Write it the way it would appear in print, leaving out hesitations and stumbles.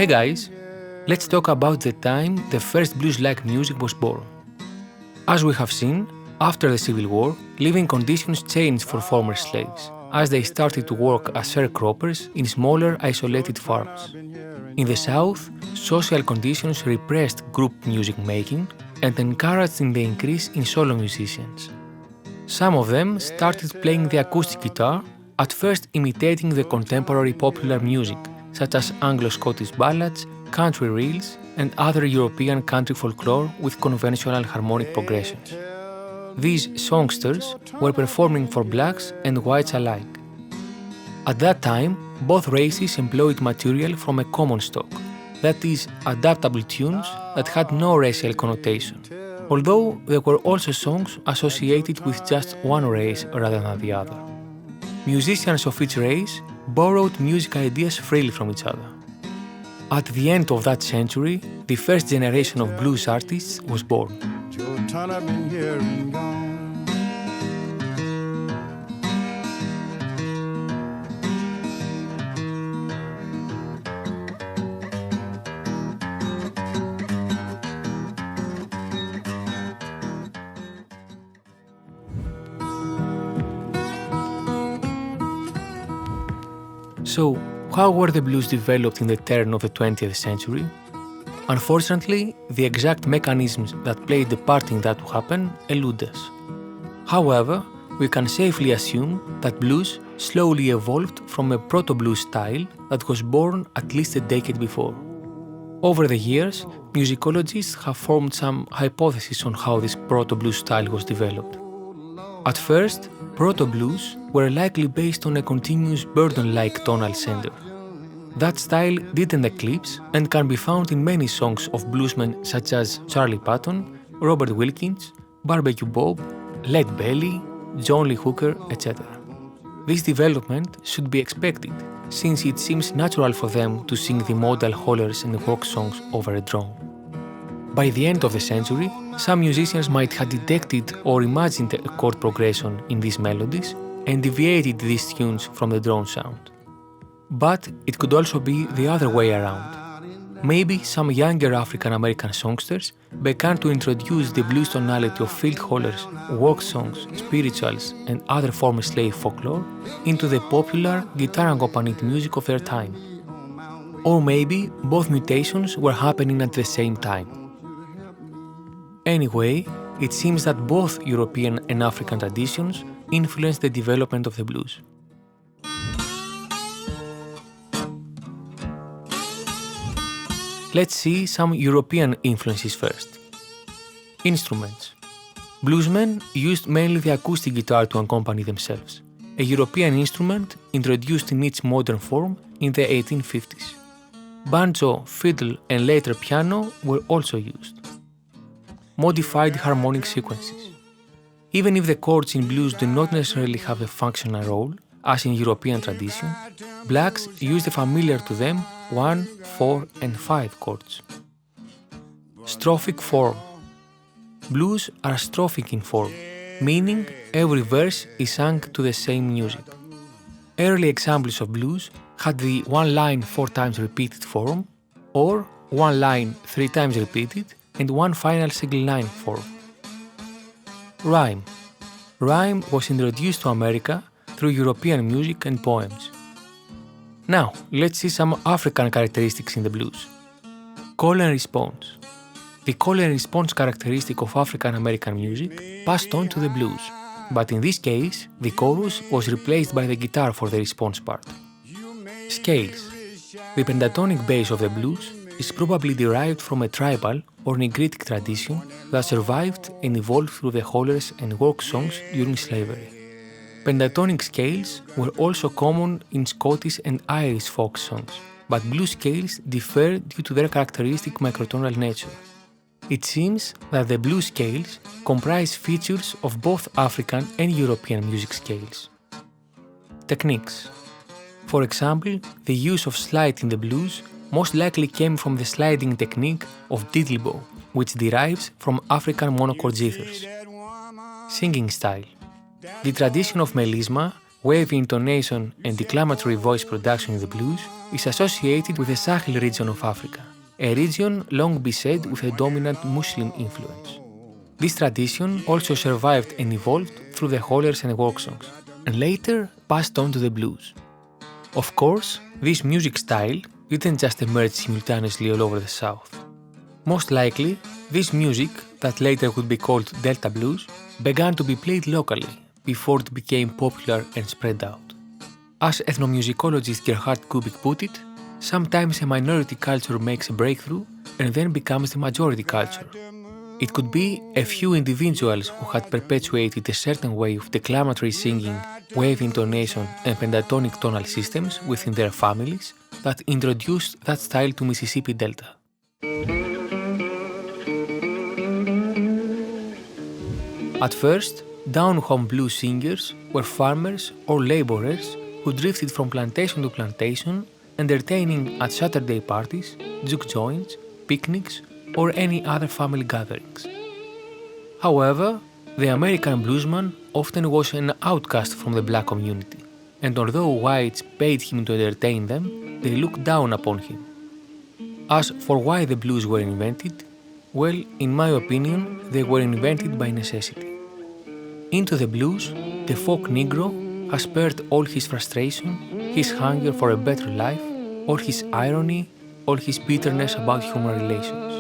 Hey guys, let's talk about the time the first blues-like music was born. As we have seen, after the Civil War, living conditions changed for former slaves, as they started to work as sharecroppers in smaller, isolated farms. In the South, social conditions repressed group music making and encouraged in the increase in solo musicians. Some of them started playing the acoustic guitar, at first imitating the contemporary popular music, such as Anglo-Scottish ballads, country reels, and other European country folklore with conventional harmonic progressions. These songsters were performing for blacks and whites alike. At that time, both races employed material from a common stock, that is, adaptable tunes that had no racial connotation, although there were also songs associated with just one race rather than the other. Musicians of each race borrowed music ideas freely from each other. At the end of that century, the first generation of blues artists was born. So, how were the blues developed in the turn of the 20th century? Unfortunately, the exact mechanisms that played a part in that to happen elude us. However, we can safely assume that blues slowly evolved from a proto-blues style that was born at least a decade before. Over the years, musicologists have formed some hypotheses on how this proto-blues style was developed. At first, proto-blues were likely based on a continuous burden-like tonal center. That style didn't eclipse and can be found in many songs of bluesmen such as Charlie Patton, Robert Wilkins, Barbecue Bob, Lead Belly, John Lee Hooker, etc. This development should be expected, since it seems natural for them to sing the modal hollers and rock songs over a drone. By the end of the century, some musicians might have detected or imagined a chord progression in these melodies and deviated these tunes from the drone sound. But it could also be the other way around. Maybe some younger African American songsters began to introduce the blues tonality of field hollers, work songs, spirituals, and other former slave folklore into the popular guitar-accompanied music of their time. Or maybe both mutations were happening at the same time. Anyway, it seems that both European and African traditions influenced the development of the blues. Let's see some European influences first. Instruments. Bluesmen used mainly the acoustic guitar to accompany themselves, a European instrument introduced in its modern form in the 1850s. Banjo, fiddle, and later piano were also used. Modified harmonic sequences. Even if the chords in blues do not necessarily have a functional role, as in European tradition, blacks use the familiar to them 1, 4, and 5 chords. Strophic form. Blues are strophic in form, meaning every verse is sung to the same music. Early examples of blues had the one line 4 times repeated form, or one line 3 times repeated, and one final single line form. Rhyme. Rhyme was introduced to America through European music and poems. Now, let's see some African characteristics in the blues. Call and response. The call and response characteristic of African American music passed on to the blues, but in this case, the chorus was replaced by the guitar for the response part. Scales. The pentatonic bass of the blues is probably derived from a tribal or Negritic tradition that survived and evolved through the hollers and work songs during slavery. Pentatonic scales were also common in Scottish and Irish folk songs, but blues scales differ due to their characteristic microtonal nature. It seems that the blues scales comprise features of both African and European music scales. Techniques. For example, the use of slide in the blues most likely came from the sliding technique of diddlebow, which derives from African monochord zithers. Singing style. The tradition of melisma Wavy intonation and declamatory voice production in the blues is associated with the Sahel region of Africa, a region long beset with a dominant Muslim influence. This tradition also survived and evolved through the hollers and work songs, and later passed on to the blues. Of course, this music style didn't just emerge simultaneously all over the South. Most likely, this music, that later would be called Delta Blues, began to be played locally before it became popular and spread out. As ethnomusicologist Gerhard Kubik put it, sometimes a minority culture makes a breakthrough and then becomes the majority culture. It could be a few individuals who had perpetuated a certain way of declamatory singing, wave intonation, and pentatonic tonal systems within their families that introduced that style to Mississippi Delta. At first, down-home blues singers were farmers or laborers who drifted from plantation to plantation, entertaining at Saturday parties, juke joints, picnics, or any other family gatherings. However, the American bluesman often was an outcast from the black community, and although whites paid him to entertain them, they looked down upon him. As for why the blues were invented, well, in my opinion, they were invented by necessity. Into the blues, the folk Negro has poured all his frustration, his hunger for a better life, all his irony, all his bitterness about human relations.